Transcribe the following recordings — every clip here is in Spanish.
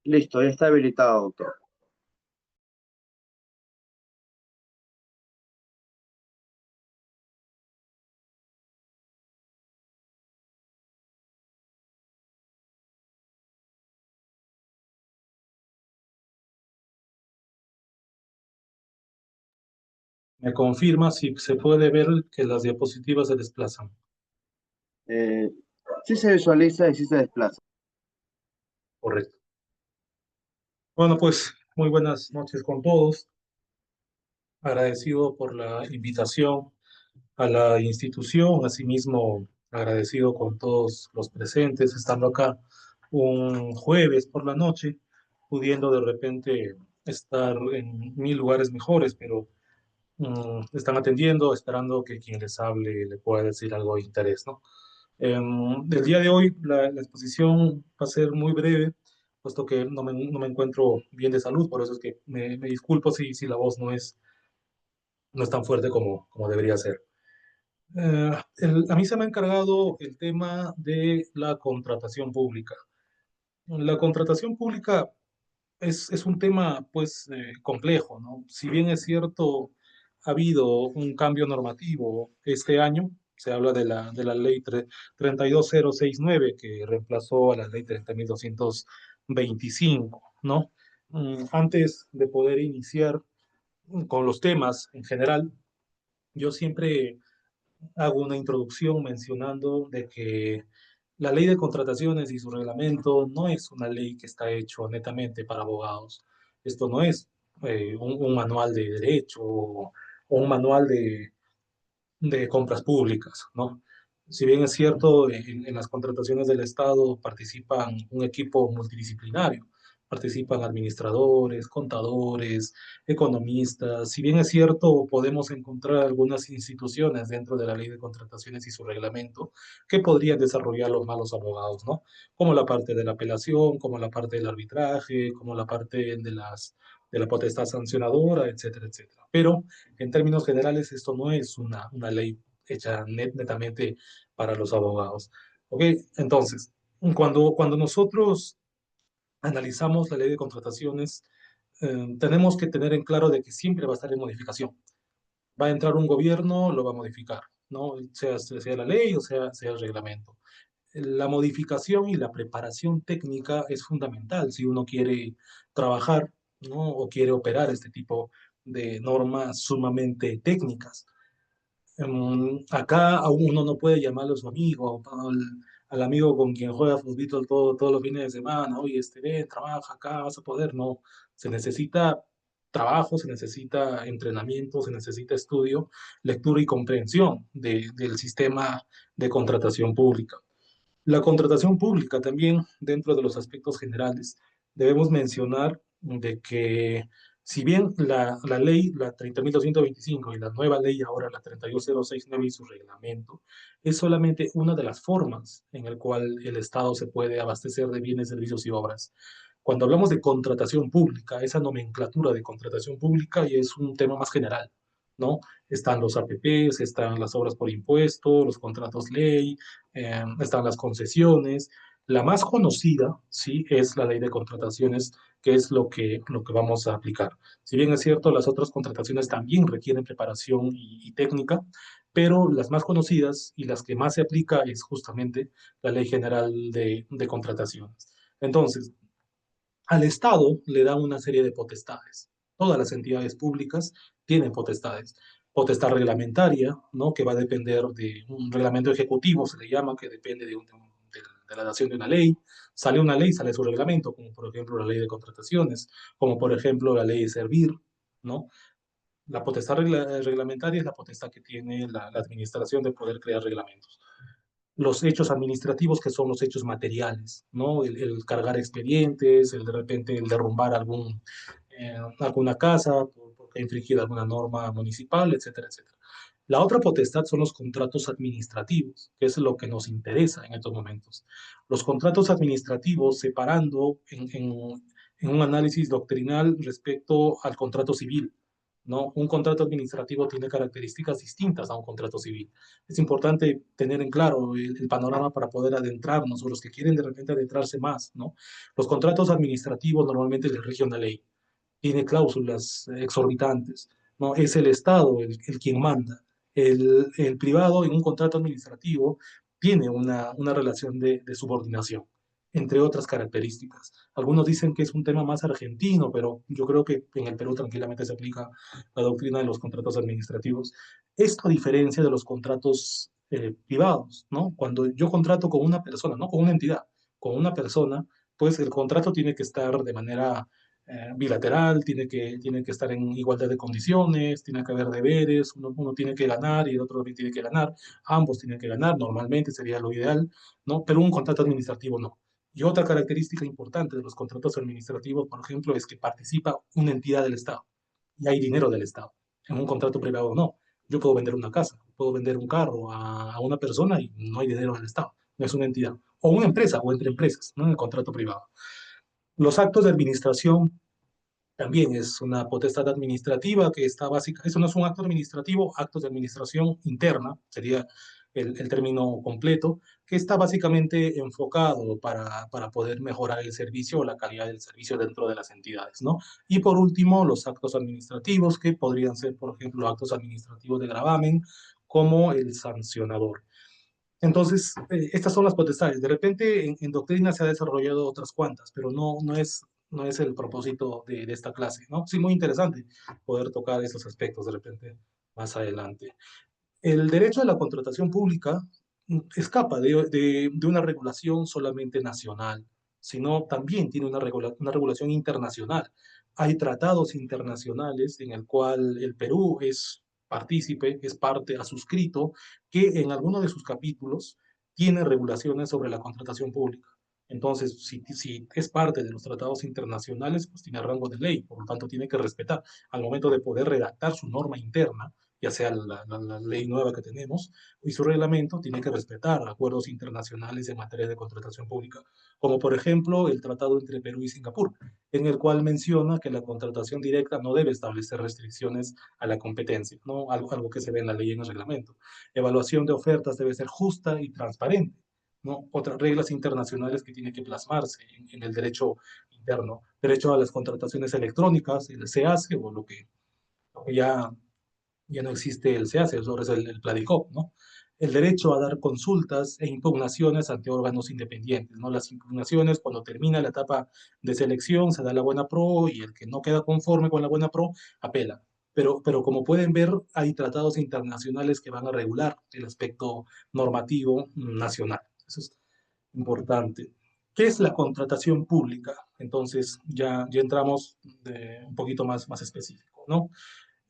Listo, ya está habilitado, doctor. Me confirma si se puede ver que las diapositivas se desplazan. Eh, sí se visualiza y sí se desplaza. Correcto. Bueno, pues muy buenas noches con todos. Agradecido por la invitación a la institución, asimismo agradecido con todos los presentes, estando acá un jueves por la noche, pudiendo de repente estar en mil lugares mejores, pero están atendiendo, esperando que quien les hable le pueda decir algo de interés, ¿no? Del día de hoy la exposición va a ser muy breve, puesto que no me encuentro bien de salud, por eso es que me disculpo si la voz no es tan fuerte como debería ser. A mí se me ha encargado el tema de la contratación pública. La contratación pública es un tema pues complejo, ¿no? Si bien es cierto, ha habido un cambio normativo este año, se habla de la ley 32069 que reemplazó a la ley 30.225, ¿no? Antes de poder iniciar con los temas en general, yo siempre hago una introducción mencionando de que la ley de contrataciones y su reglamento no es una ley que está hecho netamente para abogados. Esto no es un manual de derecho o un manual de compras públicas, ¿no? Si bien es cierto, en las contrataciones del Estado participan un equipo multidisciplinario, participan administradores, contadores, economistas. Si bien es cierto, podemos encontrar algunas instituciones dentro de la ley de contrataciones y su reglamento que podrían desarrollar los malos abogados, ¿no? Como la parte de la apelación, como la parte del arbitraje, como la parte de la potestad sancionadora, etcétera, etcétera. Pero en términos generales, esto no es una ley hecha netamente para los abogados. ¿Ok? Entonces, cuando nosotros analizamos la ley de contrataciones, tenemos que tener en claro de que siempre va a estar en modificación. Va a entrar un gobierno, lo va a modificar, ¿no? Sea la ley o sea el reglamento. La modificación y la preparación técnica es fundamental si uno quiere trabajar, ¿no? O quiere operar este tipo de normas sumamente técnicas. Acá a uno no puede llamarle a su amigo, al amigo con quien juega fútbol todos los fines de semana, oye, ven, trabaja acá, vas a poder. No, se necesita trabajo, se necesita entrenamiento, se necesita estudio, lectura y comprensión del sistema de contratación pública. La contratación pública también, dentro de los aspectos generales, debemos mencionar de que si bien la ley, la 30.225 y la nueva ley ahora, la 31069 y su reglamento, es solamente una de las formas en el cual el Estado se puede abastecer de bienes, servicios y obras. Cuando hablamos de contratación pública, esa nomenclatura de contratación pública ya es un tema más general, ¿no? Están los APPs, están las obras por impuesto, los contratos ley, están las concesiones. La más conocida, sí, es la ley de contrataciones, que es lo que vamos a aplicar. Si bien es cierto, las otras contrataciones también requieren preparación y técnica, pero las más conocidas y las que más se aplica es justamente la Ley General de Contrataciones. Entonces, al Estado le dan una serie de potestades. Todas las entidades públicas tienen potestades. Potestad reglamentaria, ¿no? Que va a depender de un reglamento ejecutivo, se le llama, que depende de la dación de una ley. Sale una ley, sale su reglamento, como por ejemplo la ley de contrataciones, como por ejemplo la ley de servir, ¿no? La potestad reglamentaria es la potestad que tiene la administración de poder crear reglamentos. Los hechos administrativos, que son los hechos materiales, ¿no? El cargar expedientes, el de repente el derrumbar alguna casa porque ha infringido alguna norma municipal, etcétera, etcétera. La otra potestad son los contratos administrativos, que es lo que nos interesa en estos momentos. Los contratos administrativos separando en un análisis doctrinal respecto al contrato civil. ¿no? Un contrato administrativo tiene características distintas a un contrato civil. Es importante tener en claro el panorama para poder adentrarnos, o los que quieren de repente adentrarse más, ¿no? Los contratos administrativos normalmente les rige una ley, tiene cláusulas exorbitantes, ¿no? Es el Estado el quien manda. El privado en un contrato administrativo tiene una relación de subordinación, entre otras características. Algunos dicen que es un tema más argentino, pero yo creo que en el Perú tranquilamente se aplica la doctrina de los contratos administrativos. Esto a diferencia de los contratos privados, ¿no? Cuando yo contrato con una persona, no con una entidad, con una persona, pues el contrato tiene que estar de manera bilateral, tiene que estar en igualdad de condiciones, tiene que haber deberes, uno tiene que ganar y el otro también tiene que ganar, ambos tienen que ganar, normalmente sería lo ideal, ¿no? Pero un contrato administrativo no. Y otra característica importante de los contratos administrativos, por ejemplo, es que participa una entidad del Estado y hay dinero del Estado. En un contrato privado no. Yo puedo vender una casa, puedo vender un carro a una persona y no hay dinero del Estado, no es una entidad. O una empresa o entre empresas, ¿no? En el contrato privado. Los actos de administración también es una potestad administrativa que está básica. Eso no es un acto administrativo, actos de administración interna, sería el término completo, que está básicamente enfocado para poder mejorar el servicio o la calidad del servicio dentro de las entidades, ¿no? Y por último, los actos administrativos, que podrían ser, por ejemplo, actos administrativos de gravamen, como el sancionador. Entonces, estas son las potestades. De repente, en doctrina se ha desarrollado otras cuantas, pero no es el propósito de esta clase, ¿no? Sí, muy interesante poder tocar esos aspectos de repente más adelante. El derecho a la contratación pública escapa de una regulación solamente nacional, sino también tiene una regulación internacional. Hay tratados internacionales en el cual el Perú es partícipe, es parte, ha suscrito, que en alguno de sus capítulos tiene regulaciones sobre la contratación pública. Entonces, si es parte de los tratados internacionales, pues tiene rango de ley, por lo tanto tiene que respetar al momento de poder redactar su norma interna, ya sea la ley nueva que tenemos, y su reglamento tiene que respetar acuerdos internacionales en materia de contratación pública, como por ejemplo el tratado entre Perú y Singapur, en el cual menciona que la contratación directa no debe establecer restricciones a la competencia, ¿no? Algo que se ve en la ley y en el reglamento. Evaluación de ofertas debe ser justa y transparente, ¿no? Otras reglas internacionales que tienen que plasmarse en el derecho interno. Derecho a las contrataciones electrónicas, el SEACE, o lo que ya no existe el SEACE, ahora es el PLADICOP, ¿no? El derecho a dar consultas e impugnaciones ante órganos independientes, ¿no? Las impugnaciones, cuando termina la etapa de selección, se da la buena pro y el que no queda conforme con la buena pro, apela. Pero como pueden ver, hay tratados internacionales que van a regular el aspecto normativo nacional. Eso es importante. ¿Qué es la contratación pública? Entonces, ya entramos un poquito más específico, ¿no?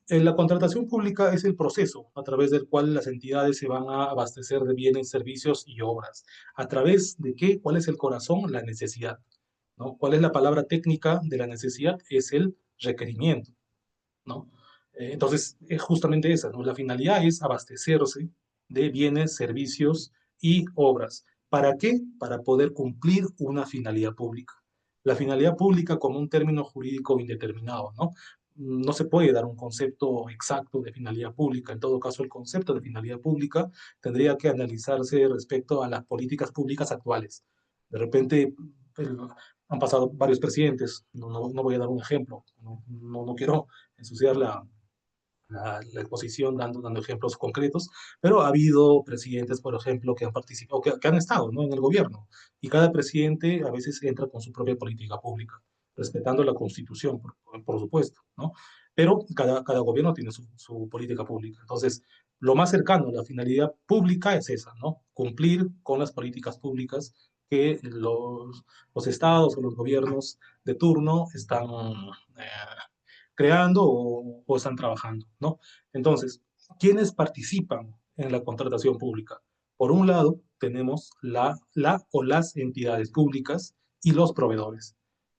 La contratación pública es el proceso a través del cual las entidades se van a abastecer de bienes, servicios y obras. ¿A través de qué? ¿Cuál es el corazón? La necesidad, ¿no? ¿Cuál es la palabra técnica de la necesidad? Es el requerimiento, ¿no? Entonces, es justamente esa, ¿no? La finalidad es abastecerse de bienes, servicios y obras. ¿Para qué? Para poder cumplir una finalidad pública. La finalidad pública como un término jurídico indeterminado, ¿no? No se puede dar un concepto exacto de finalidad pública. En todo caso, el concepto de finalidad pública tendría que analizarse respecto a las políticas públicas actuales. De repente, el, han pasado varios presidentes, no voy a dar un ejemplo, no quiero ensuciar la exposición dando ejemplos concretos, pero ha habido presidentes, por ejemplo, que han participado, que han estado, ¿no? En el gobierno, y cada presidente a veces entra con su propia política pública, respetando la Constitución, por supuesto, ¿no? Pero cada gobierno tiene su política pública. Entonces, lo más cercano a la finalidad pública es esa, ¿no? Cumplir con las políticas públicas que los estados o los gobiernos de turno están creando o están trabajando, ¿no? Entonces, ¿quiénes participan en la contratación pública? Por un lado, tenemos la o las entidades públicas y los proveedores.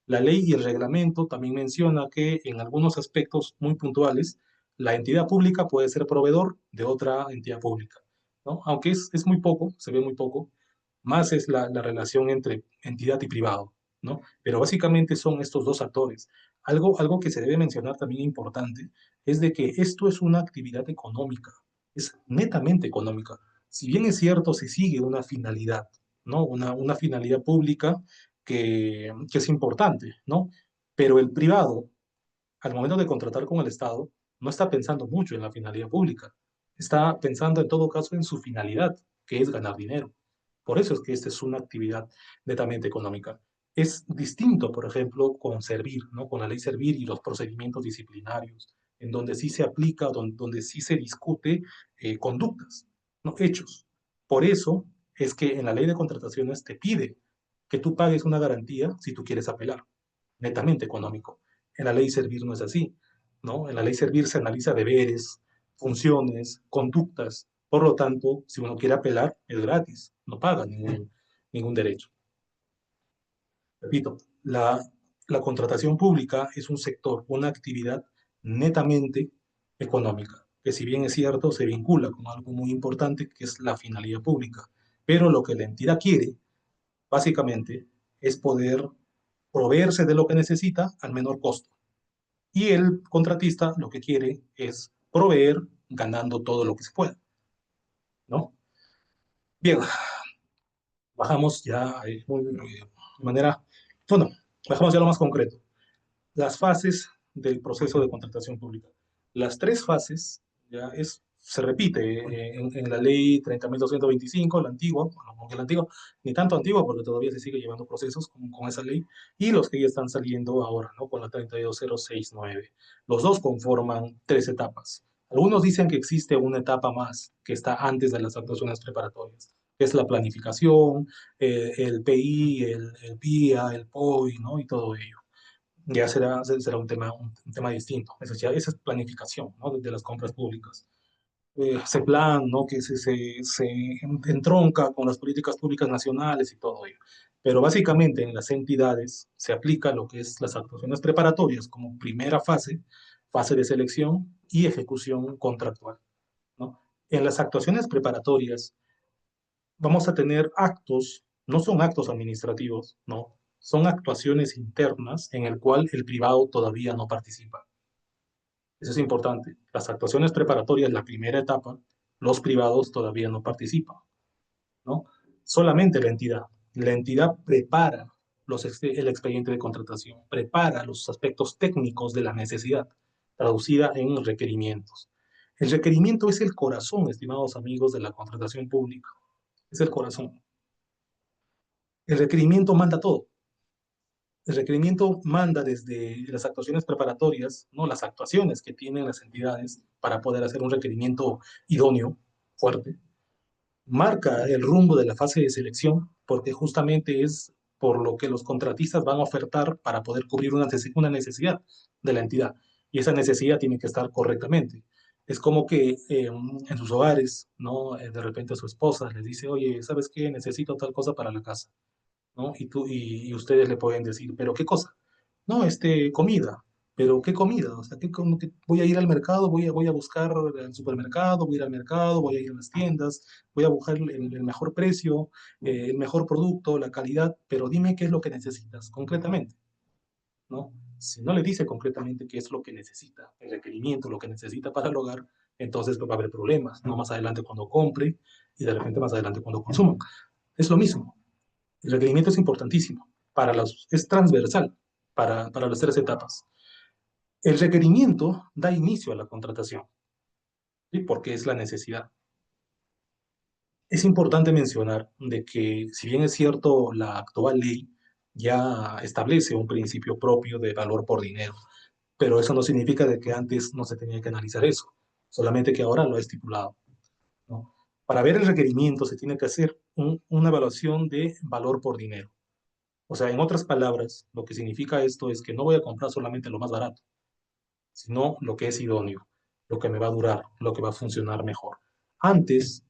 La ley y el reglamento también menciona que en algunos aspectos muy puntuales, la entidad pública puede ser proveedor de otra entidad pública, ¿no? Aunque es muy poco, se ve muy poco, más es la relación entre entidad y privado, ¿no? Pero básicamente son estos dos actores. Algo que se debe mencionar también importante es de que esto es una actividad económica, es netamente económica. Si bien es cierto, se sigue una finalidad, ¿no? Una finalidad pública que es importante, ¿no? Pero el privado, al momento de contratar con el Estado, no está pensando mucho en la finalidad pública, está pensando en todo caso en su finalidad, que es ganar dinero. Por eso es que esta es una actividad netamente económica. Es distinto, por ejemplo, con Servir, ¿no? Con la ley Servir y los procedimientos disciplinarios, en donde sí se aplica, donde sí se discute conductas, ¿no? Hechos. Por eso es que en la ley de contrataciones te pide que tú pagues una garantía si tú quieres apelar, netamente económico. En la ley Servir no es así, ¿no? En la ley Servir se analiza deberes, funciones, conductas. Por lo tanto, si uno quiere apelar, es gratis, no paga ningún derecho. Repito, la contratación pública es un sector, una actividad netamente económica, que si bien es cierto, se vincula con algo muy importante, que es la finalidad pública. Pero lo que la entidad quiere, básicamente, es poder proveerse de lo que necesita al menor costo. Y el contratista lo que quiere es proveer ganando todo lo que se pueda, ¿no? Bien, bajamos ya de manera, bueno, bajamos ya lo más concreto. Las fases del proceso de contratación pública. Las tres fases ya se repite en la ley 30.225, la antigua, bueno, no que la antigua, ni tanto antigua porque todavía se sigue llevando procesos con esa ley, y los que ya están saliendo ahora, ¿no? Con la 32069. Los dos conforman tres etapas. Algunos dicen que existe una etapa más que está antes de las actuaciones preparatorias, que es la planificación, el PI, el PIA, el POI, ¿no? Y todo ello ya será un tema distinto. Esa es planificación, ¿no? De las compras públicas. Ese plan, ¿no? Que se entronca con las políticas públicas nacionales y todo ello. Pero básicamente en las entidades se aplica lo que es las actuaciones preparatorias como primera fase, fase de selección y ejecución contractual, ¿no? En las actuaciones preparatorias vamos a tener actos, no son actos administrativos, no, son actuaciones internas en el cual el privado todavía no participa. Eso es importante. Las actuaciones preparatorias, la primera etapa, los privados todavía no participan, ¿no? Solamente la entidad. La entidad prepara el expediente de contratación, prepara los aspectos técnicos de la necesidad, traducida en requerimientos. El requerimiento es el corazón, estimados amigos, de la contratación pública. Es el corazón. El requerimiento manda todo. El requerimiento manda desde las actuaciones preparatorias, ¿no? Las actuaciones que tienen las entidades para poder hacer un requerimiento idóneo, fuerte. Marca el rumbo de la fase de selección, porque justamente es por lo que los contratistas van a ofertar para poder cubrir una necesidad de la entidad. Y esa necesidad tiene que estar correctamente. Es como que en sus hogares, ¿no? De repente a su esposa les dice, oye, ¿sabes qué? Necesito tal cosa para la casa. ¿No? Y ustedes le pueden decir, ¿pero qué cosa? No, comida. ¿Pero qué comida? O sea, como que voy a ir al mercado, voy a buscar el supermercado, voy a ir al mercado, voy a ir a las tiendas, voy a buscar el mejor precio, el mejor producto, la calidad, pero dime qué es lo que necesitas concretamente, ¿no? Si no le dice concretamente qué es lo que necesita, el requerimiento, lo que necesita para el hogar, entonces va a haber problemas, ¿no? Más adelante cuando compre y de repente más adelante cuando consuma. Es lo mismo. El requerimiento es importantísimo, es transversal para las tres etapas. El requerimiento da inicio a la contratación, ¿sí? Porque es la necesidad. Es importante mencionar de que, si bien es cierto, la actual ley ya establece un principio propio de valor por dinero, pero eso no significa de que antes no se tenía que analizar eso, solamente que ahora lo ha estipulado, ¿no? Para ver el requerimiento se tiene que hacer una evaluación de valor por dinero. O sea, en otras palabras, lo que significa esto es que no voy a comprar solamente lo más barato, sino lo que es idóneo, lo que me va a durar, lo que va a funcionar mejor. Antes,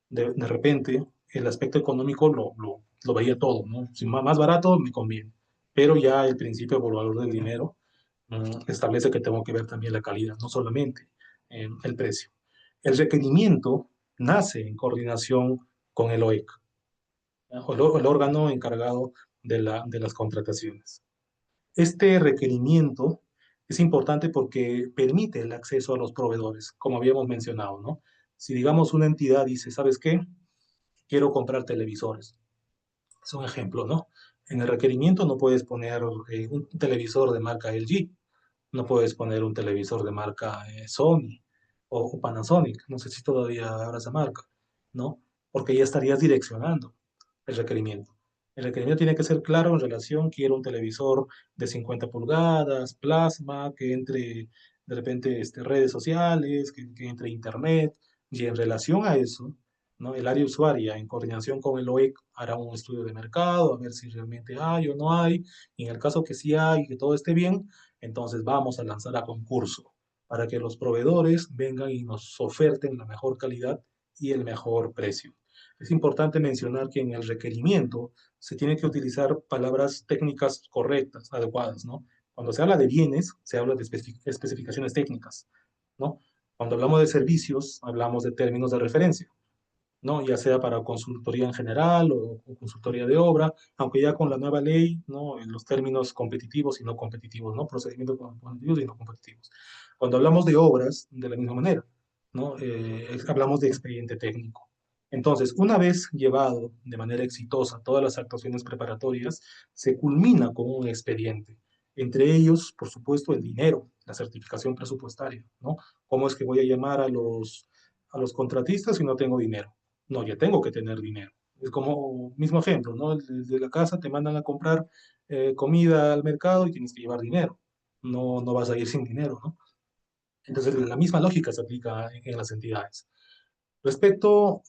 de repente, el aspecto económico lo veía todo, ¿no? Si más barato, me conviene. Pero ya el principio del valor del dinero establece que tengo que ver también la calidad, no solamente el precio. El requerimiento nace en coordinación con el OEC, el órgano encargado de las contrataciones. Este requerimiento Es importante porque permite el acceso a los proveedores, como habíamos mencionado, ¿no? Si digamos una entidad dice, ¿sabes qué? Quiero comprar televisores. Es un ejemplo, ¿no? En el requerimiento no puedes poner un televisor de marca LG, no puedes poner un televisor de marca Sony o Panasonic, no sé si todavía habrá esa marca, ¿no? Porque ya estarías direccionando el requerimiento. El requerimiento tiene que ser claro en relación, quiero un televisor de 50 pulgadas, plasma, que entre de repente redes sociales, que entre internet, y en relación a eso, ¿no? El área usuaria, en coordinación con el OEC, hará un estudio de mercado, a ver si realmente hay o no hay, y en el caso que sí hay, que todo esté bien, entonces vamos a lanzar a concurso para que los proveedores vengan y nos oferten la mejor calidad y el mejor precio. Es importante mencionar que en el requerimiento se tiene que utilizar palabras técnicas correctas, adecuadas, ¿no? Cuando se habla de bienes, se habla de especificaciones técnicas, ¿no? Cuando hablamos de servicios, hablamos de términos de referencia, ¿no? Ya sea para consultoría en general o consultoría de obra, aunque ya con la nueva ley, ¿no? En los términos competitivos y no competitivos, ¿no? Procedimientos competitivos y no competitivos. Cuando hablamos de obras, de la misma manera, ¿no? Hablamos de expediente técnico. Entonces, una vez llevado de manera exitosa todas las actuaciones preparatorias, se culmina con un expediente. Entre ellos, por supuesto, el dinero, la certificación presupuestaria, ¿no? ¿Cómo es que voy a llamar a los contratistas si no tengo dinero? No, ya tengo que tener dinero. Es como, mismo ejemplo, ¿no? Desde la casa te mandan a comprar comida al mercado y tienes que llevar dinero. No, no vas a ir sin dinero, ¿no? Entonces, la misma lógica se aplica en las entidades. Respecto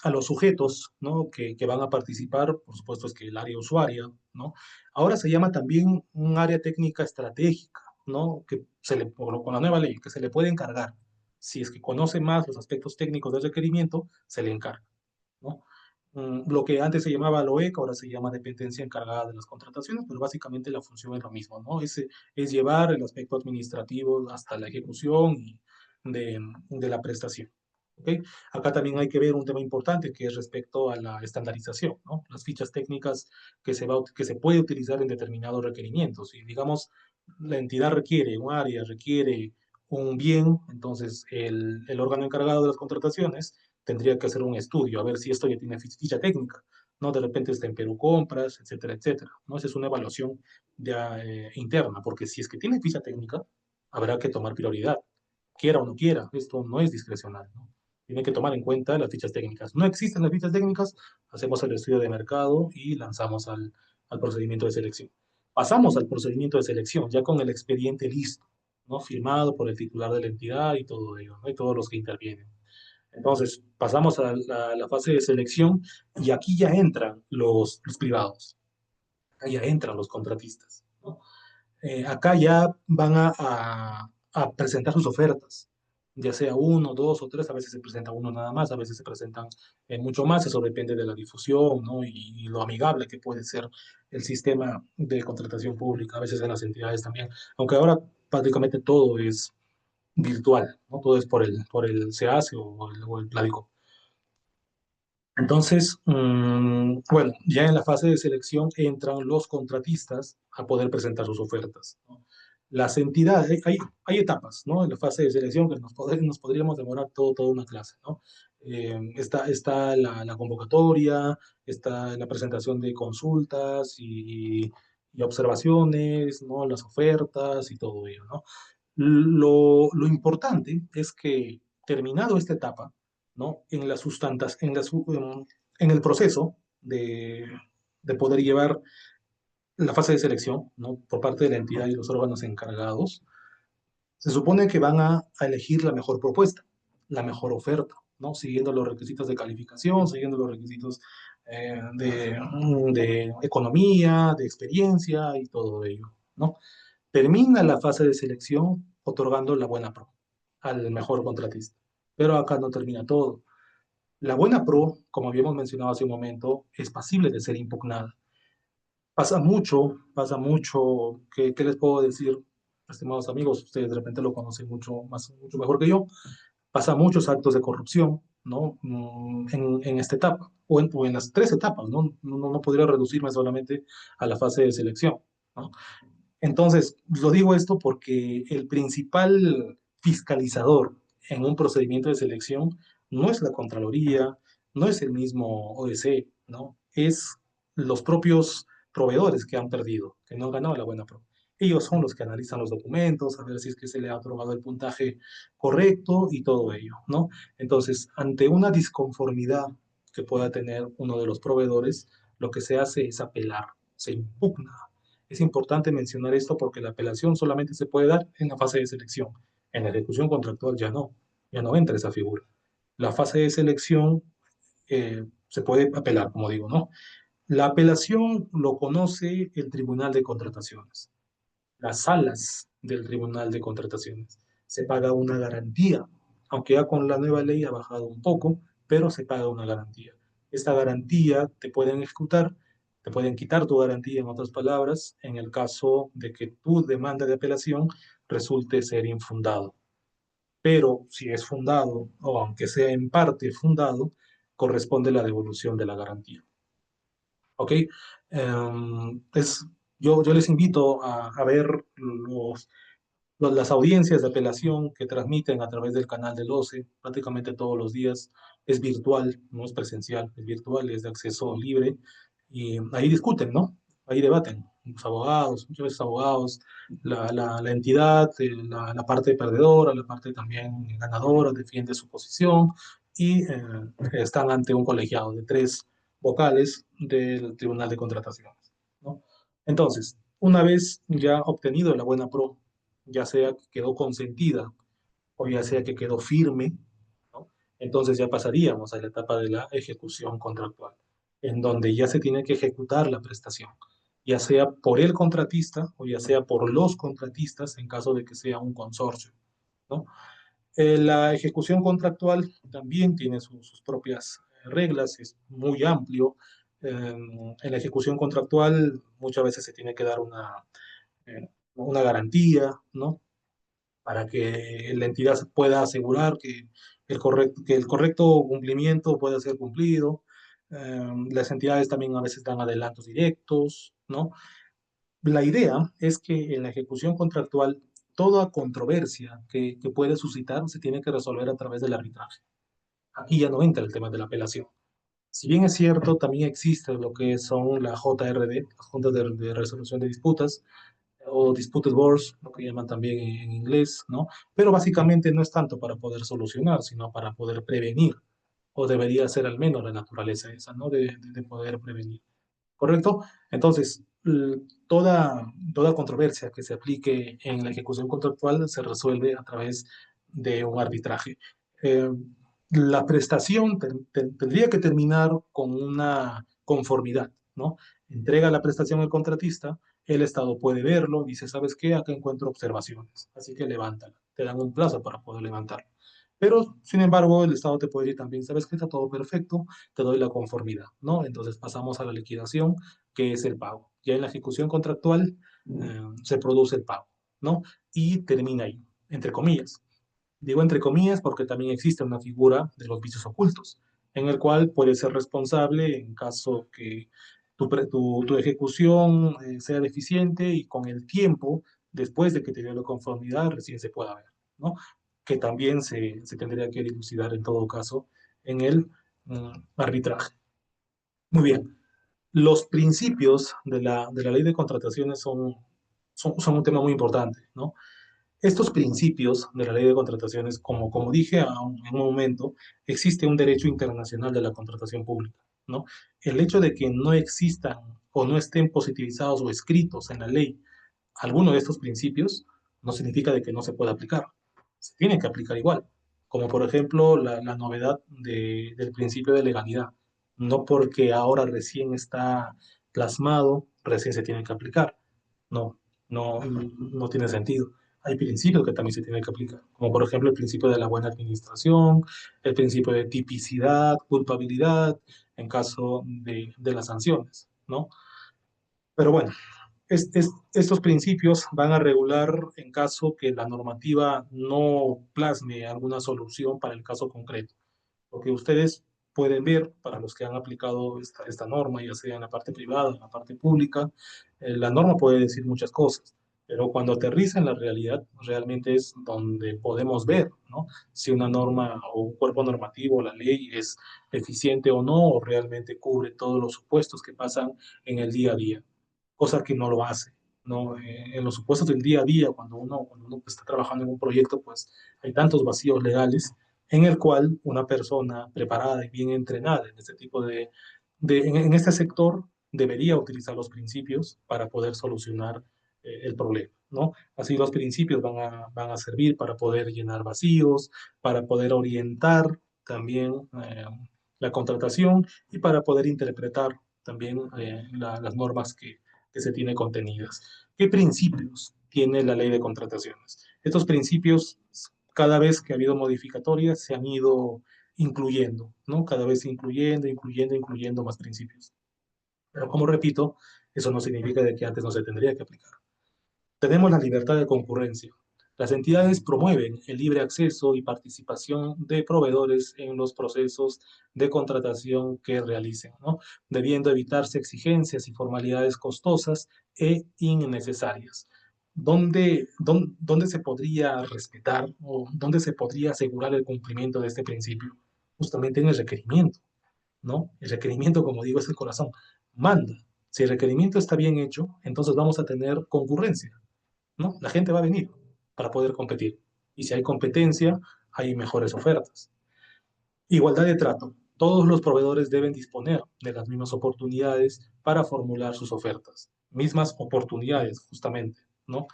a los sujetos, ¿no? Que van a participar, por supuesto es que el área usuaria, ¿no? Ahora se llama también un área técnica estratégica, ¿no? Que se le, con la nueva ley, que se le puede encargar. Si es que conoce más los aspectos técnicos del requerimiento, se le encarga, ¿no? Lo que antes se llamaba LOEC, ahora se llama dependencia encargada de las contrataciones, pero básicamente la función es lo mismo, ¿no? Es llevar el aspecto administrativo hasta la ejecución de la prestación. ¿Okay? Acá también hay que ver un tema importante que es respecto a la estandarización, ¿no? Las fichas técnicas que se puede utilizar en determinados requerimientos. Si, digamos, la entidad requiere, un área requiere un bien, entonces el órgano encargado de las contrataciones tendría que hacer un estudio, a ver si esto ya tiene ficha técnica, ¿no? De repente está en Perú Compras, etcétera, etcétera, ¿no? Esa es una evaluación ya, interna, porque si es que tiene ficha técnica, habrá que tomar prioridad, quiera o no quiera, esto no es discrecional, ¿no? Tiene que tomar en cuenta las fichas técnicas. No existen las fichas técnicas, hacemos el estudio de mercado y lanzamos al procedimiento de selección. Pasamos al procedimiento de selección, ya con el expediente listo, ¿no? Firmado por el titular de la entidad y todo ello, ¿no? Y todos los que intervienen. Entonces, pasamos a la fase de selección y aquí ya entran los privados, ya entran los contratistas, ¿no? Acá ya van a presentar sus ofertas, ya sea uno, dos o tres, a veces se presenta uno nada más, a veces se presentan mucho más, eso depende de la difusión, ¿no? Y lo amigable que puede ser el sistema de contratación pública, a veces en las entidades también, aunque ahora prácticamente todo es virtual, ¿no? Todo es por el SEACE o el Pladico. Entonces, bueno, ya en la fase de selección entran los contratistas a poder presentar sus ofertas, ¿no? Las entidades, hay etapas, ¿no? En la fase de selección que nos podríamos demorar toda una clase, ¿no? Está la convocatoria, está la presentación de consultas y observaciones, ¿no? Las ofertas y todo ello, ¿no? Lo importante es que terminado esta etapa, ¿no? En las sustantas, en el proceso de poder llevar la fase de selección, ¿no? Por parte de la entidad y los órganos encargados, se supone que van a elegir la mejor propuesta, la mejor oferta, ¿no? Siguiendo los requisitos de calificación, siguiendo los requisitos de economía, de experiencia y todo ello, ¿no? Termina la fase de selección otorgando la buena pro al mejor contratista. Pero acá no termina todo. La buena pro, como habíamos mencionado hace un momento, es pasible de ser impugnada. Pasa mucho, ¿qué les puedo decir, estimados amigos? Ustedes de repente lo conocen mucho mejor que yo. Pasa muchos actos de corrupción, ¿no? En esta etapa, o en las tres etapas, ¿no? No podría reducirme solamente a la fase de selección, ¿no? Entonces, lo digo esto porque el principal fiscalizador en un procedimiento de selección no es la Contraloría, no es el mismo OEC, ¿no? Es los propios proveedores que han perdido, que no han ganado la buena prueba. Ellos son los que analizan los documentos, a ver si es que se le ha aprobado el puntaje correcto y todo ello, ¿no? Entonces, ante una disconformidad que pueda tener uno de los proveedores, lo que se hace es apelar, se impugna. Es importante mencionar esto porque la apelación solamente se puede dar en la fase de selección. En la ejecución contractual ya no entra esa figura. La fase de selección se puede apelar, como digo, ¿no? La apelación lo conoce el Tribunal de Contrataciones, las salas del Tribunal de Contrataciones. Se paga una garantía, aunque ya con la nueva ley ha bajado un poco, pero se paga una garantía. Esta garantía te pueden ejecutar, te pueden quitar tu garantía, en otras palabras, en el caso de que tu demanda de apelación resulte ser infundado. Pero si es fundado, o aunque sea en parte fundado, corresponde la devolución de la garantía. ¿Ok? Es, yo les invito a ver las audiencias de apelación que transmiten a través del canal del OCE prácticamente todos los días. Es virtual, no es presencial, es virtual, es de acceso libre. Y ahí discuten, ¿no? Ahí debaten los abogados, muchas veces abogados, la entidad, la parte perdedora, la parte también ganadora, defiende su posición y están ante un colegiado de tres vocales del Tribunal de Contrataciones, ¿no? Entonces, una vez ya obtenido la buena pro, ya sea que quedó consentida o ya sea que quedó firme, ¿no? Entonces ya pasaríamos a la etapa de la ejecución contractual, en donde ya se tiene que ejecutar la prestación, ya sea por el contratista o ya sea por los contratistas en caso de que sea un consorcio, ¿no? La ejecución contractual también tiene sus propias reglas, es muy amplio. En la ejecución contractual muchas veces se tiene que dar una garantía, ¿no? Para que la entidad pueda asegurar que el correcto cumplimiento pueda ser cumplido. Las entidades también a veces dan adelantos directos, ¿no? La idea es que en la ejecución contractual, toda controversia que puede suscitar se tiene que resolver a través del arbitraje. Aquí ya no entra el tema de la apelación. Si bien es cierto, también existe lo que son la JRD, las Juntas de Resolución de Disputas, o disputed boards, lo que llaman también en inglés, ¿no? Pero básicamente no es tanto para poder solucionar, sino para poder prevenir, o debería ser al menos la naturaleza esa, ¿no? De poder prevenir. ¿Correcto? Entonces, toda controversia que se aplique en la ejecución contractual se resuelve a través de un arbitraje. Eh, la prestación tendría que terminar con una conformidad, ¿no? Entrega la prestación al contratista, el Estado puede verlo, dice, ¿sabes qué? Acá encuentro observaciones, así que levántala. Te dan un plazo para poder levantarlo. Pero, sin embargo, el Estado te puede decir también, ¿sabes qué? Está todo perfecto, te doy la conformidad, ¿no? Entonces pasamos a la liquidación, que es el pago. Ya en la ejecución contractual se produce el pago, ¿no? Y termina ahí, entre comillas. Digo entre comillas porque también existe una figura de los vicios ocultos, en el cual puedes ser responsable en caso que tu ejecución sea deficiente y con el tiempo, después de que te dio la conformidad, recién se pueda ver, ¿no? Que también se tendría que dilucidar en todo caso en el arbitraje. Muy bien. Los principios de la ley de contrataciones son un tema muy importante, ¿no? Estos principios de la ley de contrataciones, como dije en un momento, existe un derecho internacional de la contratación pública, ¿no? El hecho de que no existan o no estén positivizados o escritos en la ley alguno de estos principios no significa de que no se pueda aplicar. Se tiene que aplicar igual. Como por ejemplo la novedad del principio de legalidad. No porque ahora recién está plasmado, recién se tiene que aplicar. No, no tiene sentido. Hay principios que también se tienen que aplicar, como por ejemplo el principio de la buena administración, el principio de tipicidad, culpabilidad, en caso de las sanciones, ¿no? Pero bueno, estos principios van a regular en caso que la normativa no plasme alguna solución para el caso concreto. Lo que ustedes pueden ver para los que han aplicado esta norma, ya sea en la parte privada, en la parte pública, la norma puede decir muchas cosas, Pero cuando aterriza en la realidad, realmente es donde podemos ver, ¿no? Si una norma o un cuerpo normativo, la ley, es eficiente o no, o realmente cubre todos los supuestos que pasan en el día a día, cosa que no lo hace, ¿no? En los supuestos del día a día, cuando uno está trabajando en un proyecto, pues hay tantos vacíos legales en el cual una persona preparada y bien entrenada en este tipo en este sector debería utilizar los principios para poder solucionar el problema, ¿no? Así los principios van a servir para poder llenar vacíos, para poder orientar también la contratación y para poder interpretar también las normas que se tiene contenidas. ¿Qué principios tiene la ley de contrataciones? Estos principios, cada vez que ha habido modificatorias, se han ido incluyendo, ¿no? Cada vez incluyendo más principios. Pero como repito, eso no significa de que antes no se tendría que aplicar. Tenemos la libertad de concurrencia. Las entidades promueven el libre acceso y participación de proveedores en los procesos de contratación que realicen, ¿no? Debiendo evitarse exigencias y formalidades costosas e innecesarias. ¿Dónde se podría respetar o dónde se podría asegurar el cumplimiento de este principio? Justamente en el requerimiento, ¿no? El requerimiento, como digo, es el corazón. Manda. Si el requerimiento está bien hecho, entonces vamos a tener concurrencia, ¿no? La gente va a venir para poder competir. Y si hay competencia, hay mejores ofertas. Igualdad de trato. Todos los proveedores deben disponer de las mismas oportunidades para formular sus ofertas. Mismas oportunidades, justamente, ¿no?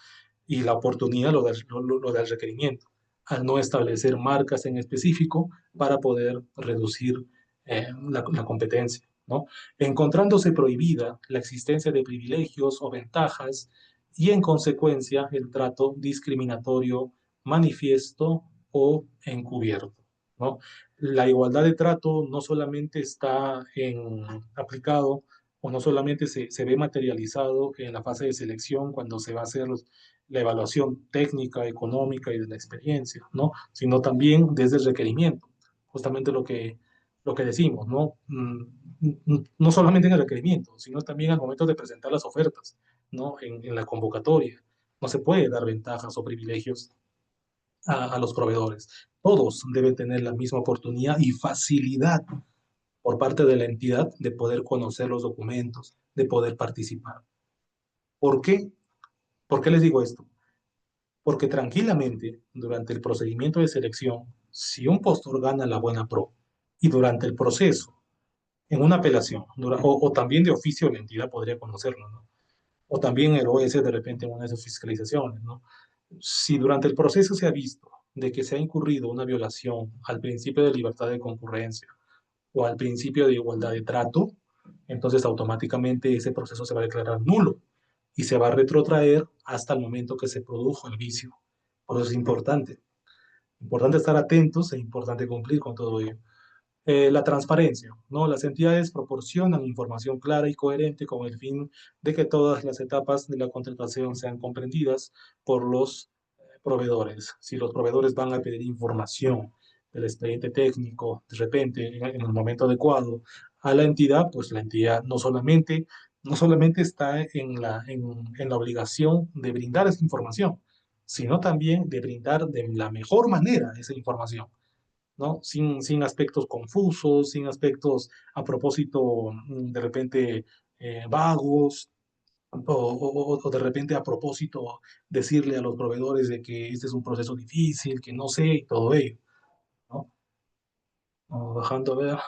Y la oportunidad lo da el requerimiento, al no establecer marcas en específico para poder reducir la competencia, ¿no? Encontrándose prohibida la existencia de privilegios o ventajas y en consecuencia el trato discriminatorio manifiesto o encubierto, ¿no? La igualdad de trato no solamente está aplicado o no solamente se ve materializado en la fase de selección cuando se va a hacer la evaluación técnica, económica y de la experiencia, ¿no? Sino también desde el requerimiento, justamente lo que decimos, ¿no? No solamente en el requerimiento, sino también al momento de presentar las ofertas, ¿no? En la convocatoria. No se puede dar ventajas o privilegios a los proveedores. Todos deben tener la misma oportunidad y facilidad por parte de la entidad de poder conocer los documentos, de poder participar. ¿Por qué? ¿Por qué les digo esto? Porque tranquilamente, durante el procedimiento de selección, si un postor gana la buena pro y durante el proceso, en una apelación, o también de oficio la entidad podría conocerlo, ¿no? O también el OS de repente en una de sus fiscalizaciones, ¿no? Si durante el proceso se ha visto de que se ha incurrido una violación al principio de libertad de concurrencia o al principio de igualdad de trato, entonces automáticamente ese proceso se va a declarar nulo y se va a retrotraer hasta el momento que se produjo el vicio. Por eso es importante estar atentos e importante cumplir con todo ello. La transparencia, ¿no? Las entidades proporcionan información clara y coherente con el fin de que todas las etapas de la contratación sean comprendidas por los proveedores. Si los proveedores van a pedir información del expediente técnico, de repente, en el momento adecuado, a la entidad, pues la entidad no solamente está en la obligación de brindar esa información, sino también de brindar de la mejor manera esa información, ¿no? Sin aspectos confusos, sin aspectos a propósito, de repente, vagos, o de repente a propósito decirle a los proveedores de que este es un proceso difícil, que no sé y todo ello, ¿no? Vamos bajando a ver,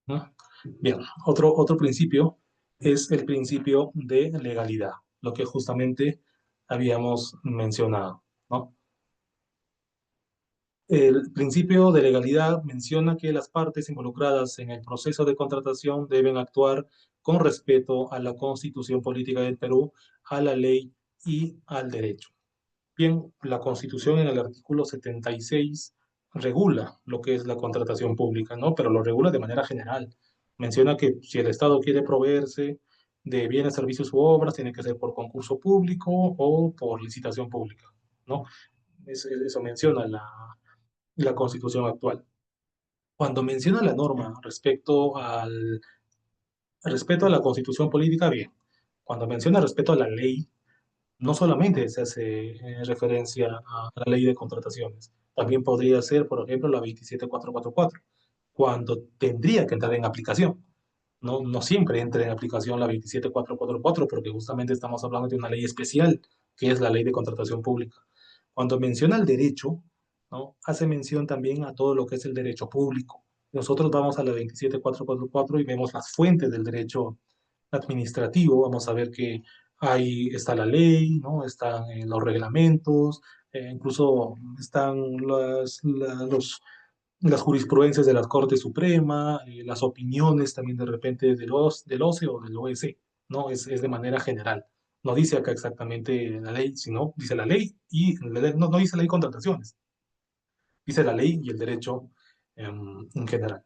¿no? Bien, otro principio es el principio de legalidad, lo que justamente habíamos mencionado, ¿no? El principio de legalidad menciona que las partes involucradas en el proceso de contratación deben actuar con respeto a la Constitución Política del Perú, a la ley y al derecho. Bien, la Constitución en el artículo 76 regula lo que es la contratación pública, ¿no? Pero lo regula de manera general. Menciona que si el Estado quiere proveerse de bienes, servicios u obras, tiene que ser por concurso público o por licitación pública, ¿no? Eso menciona la Constitución actual. Cuando menciona la norma respecto a la Constitución política, bien. Cuando menciona respeto a la ley, No solamente se hace referencia a la ley de contrataciones, también podría ser, por ejemplo, la 27444, cuando tendría que entrar en aplicación. No, no siempre entra en aplicación la 27444 porque justamente estamos hablando de una ley especial, que es la ley de contratación pública. Cuando menciona el derecho, ¿no? Hace mención también a todo lo que es el derecho público. Nosotros vamos a la 27444 y vemos las fuentes del derecho administrativo. Vamos a ver que ahí está la ley, ¿no? Están los reglamentos, incluso están las jurisprudencias de la Corte Suprema, las opiniones también de repente del OCE o del OEC, ¿no? Es de manera general. No dice acá exactamente la ley, sino dice la ley y no, no dice ley de contrataciones, dice la ley y el derecho en general.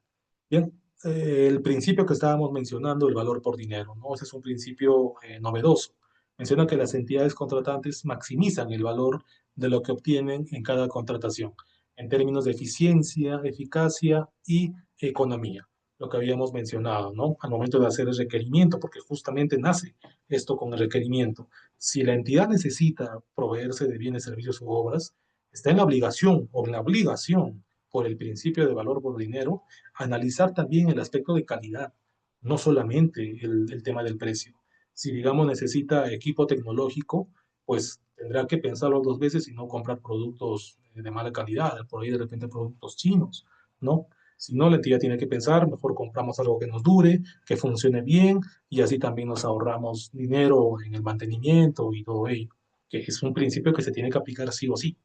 Bien, el principio que estábamos mencionando, el valor por dinero, ¿no? Ese es un principio novedoso. Menciona que las entidades contratantes maximizan el valor de lo que obtienen en cada contratación, en términos de eficiencia, eficacia y economía. Lo que habíamos mencionado, ¿no? Al momento de hacer el requerimiento, porque justamente nace esto con el requerimiento. Si la entidad necesita proveerse de bienes, servicios u obras, está en la obligación o en la obligación por el principio de valor por dinero, analizar también el aspecto de calidad, no solamente el tema del precio. Si, digamos, necesita equipo tecnológico, pues tendrá que pensarlo dos veces y no comprar productos de mala calidad, por ahí de repente productos chinos, ¿no? Si no, la entidad tiene que pensar, mejor compramos algo que nos dure, que funcione bien, y así también nos ahorramos dinero en el mantenimiento y todo ello, que es un principio que se tiene que aplicar sí o sí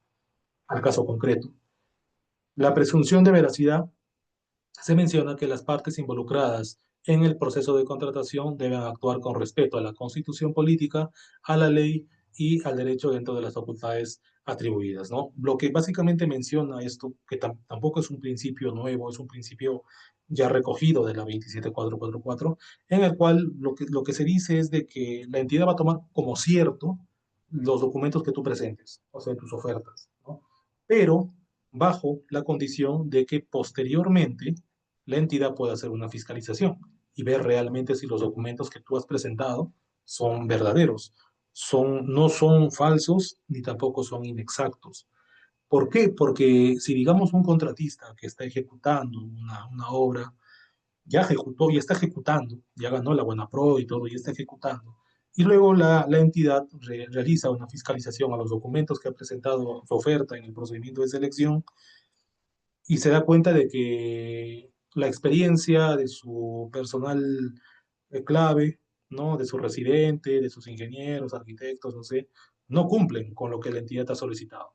al caso concreto. La presunción de veracidad se menciona que las partes involucradas en el proceso de contratación deben actuar con respeto a la constitución política, a la ley y al derecho dentro de las facultades atribuidas, ¿no? Lo que básicamente menciona esto, que tampoco es un principio nuevo, es un principio ya recogido de la 27444, en el cual lo que se dice es de que la entidad va a tomar como cierto los documentos que tú presentes, o sea, tus ofertas, ¿no? Pero bajo la condición de que posteriormente la entidad pueda hacer una fiscalización y ver realmente si los documentos que tú has presentado son verdaderos, no son falsos ni tampoco son inexactos. ¿Por qué? Porque si digamos un contratista que está ejecutando una obra, ya ejecutó, ya está ejecutando, ya ganó la buena pro y todo, ya está ejecutando, y luego la entidad realiza una fiscalización a los documentos que ha presentado su oferta en el procedimiento de selección y se da cuenta de que la experiencia de su personal clave, ¿no? De su residente, de sus ingenieros, arquitectos, no sé, no cumplen con lo que la entidad ha solicitado,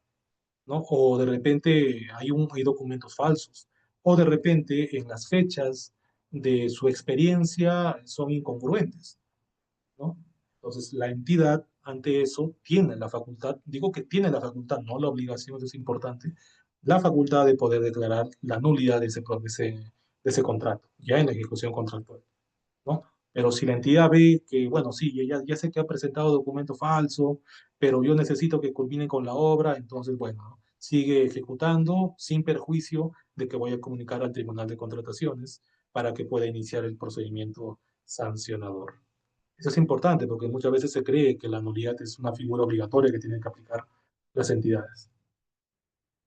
¿no? O de repente hay documentos falsos, o de repente en las fechas de su experiencia son incongruentes, ¿no? Entonces, la entidad ante eso tiene la facultad, digo que tiene la facultad, no la obligación, eso es importante, la facultad de poder declarar la nulidad de ese contrato, ya en la ejecución contractual, ¿no? Pero si la entidad ve que, bueno, sí, ya sé que ha presentado documento falso, pero yo necesito que culmine con la obra, entonces, bueno, ¿no? Sigue ejecutando sin perjuicio de que voy a comunicar al Tribunal de Contrataciones para que pueda iniciar el procedimiento sancionador. Eso es importante porque muchas veces se cree que la nulidad es una figura obligatoria que tienen que aplicar las entidades.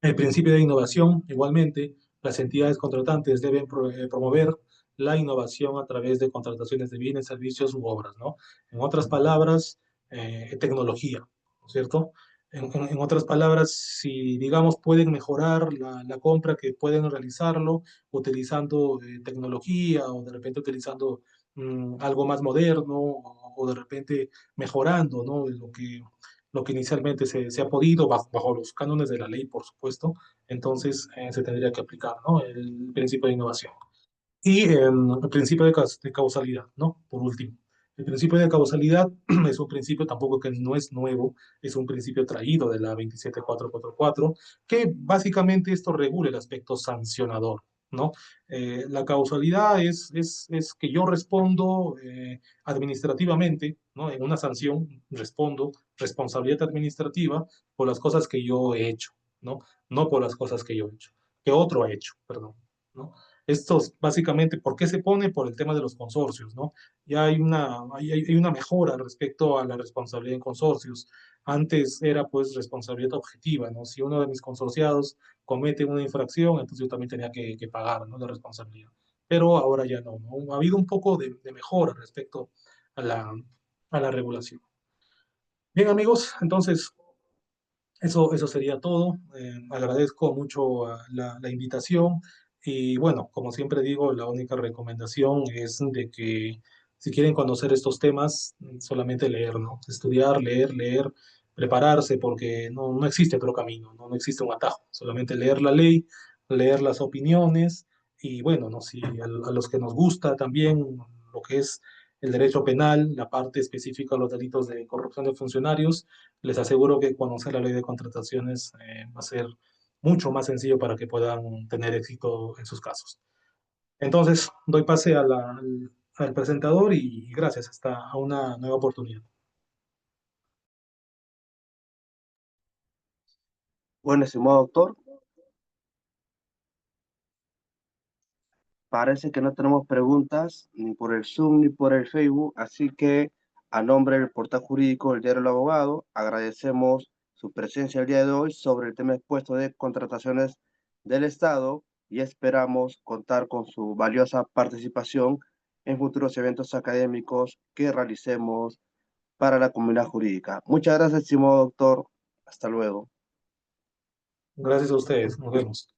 El principio de innovación, igualmente, las entidades contratantes deben promover la innovación a través de contrataciones de bienes, servicios u obras, ¿no? En otras palabras, tecnología, ¿no es cierto? En otras palabras, si, digamos, pueden mejorar la compra, que pueden realizarlo utilizando tecnología o de repente utilizando algo más moderno o de repente mejorando, ¿no? Lo que inicialmente se ha podido, bajo los cánones de la ley, por supuesto, entonces se tendría que aplicar, ¿no? El principio de innovación. Y el principio de causalidad, ¿no? Por último. El principio de causalidad es un principio tampoco que no es nuevo, es un principio traído de la 27444, que básicamente esto regula el aspecto sancionador, ¿no? La causalidad es que yo respondo administrativamente, ¿no? En una sanción respondo responsabilidad administrativa por las cosas que yo he hecho, ¿no? No por las cosas que yo he hecho, que otro ha hecho, perdón, ¿no? Estos, básicamente, ¿por qué se pone? Por el tema de los consorcios, ¿no? ya hay una mejora respecto a la responsabilidad en consorcios. Antes era pues responsabilidad objetiva, ¿no? Si uno de mis consorciados comete una infracción, entonces yo también tenía que pagar, ¿no? La responsabilidad. Pero ahora ya no, ¿no? Ha habido un poco de mejora respecto a a la regulación. Bien, amigos, entonces eso sería todo. Agradezco mucho la invitación y bueno, como siempre digo, la única recomendación es de que si quieren conocer estos temas, solamente leer, ¿no? Estudiar, leer, prepararse, porque no existe otro camino, ¿no? No existe un atajo, solamente leer la ley, leer las opiniones y bueno, ¿no? Si a los que nos gusta también lo que es el derecho penal, la parte específica de los delitos de corrupción de funcionarios, les aseguro que conocer la ley de contrataciones va a ser mucho más sencillo para que puedan tener éxito en sus casos. Entonces, doy pase al presentador y gracias, hasta a una nueva oportunidad. Bueno, estimado doctor, parece que no tenemos preguntas ni por el Zoom ni por el Facebook, así que a nombre del portal jurídico del Diario del Abogado, agradecemos su presencia el día de hoy sobre el tema expuesto de contrataciones del Estado y esperamos contar con su valiosa participación en futuros eventos académicos que realicemos para la comunidad jurídica. Muchas gracias, estimado doctor. Hasta luego. Gracias a ustedes, nos vemos.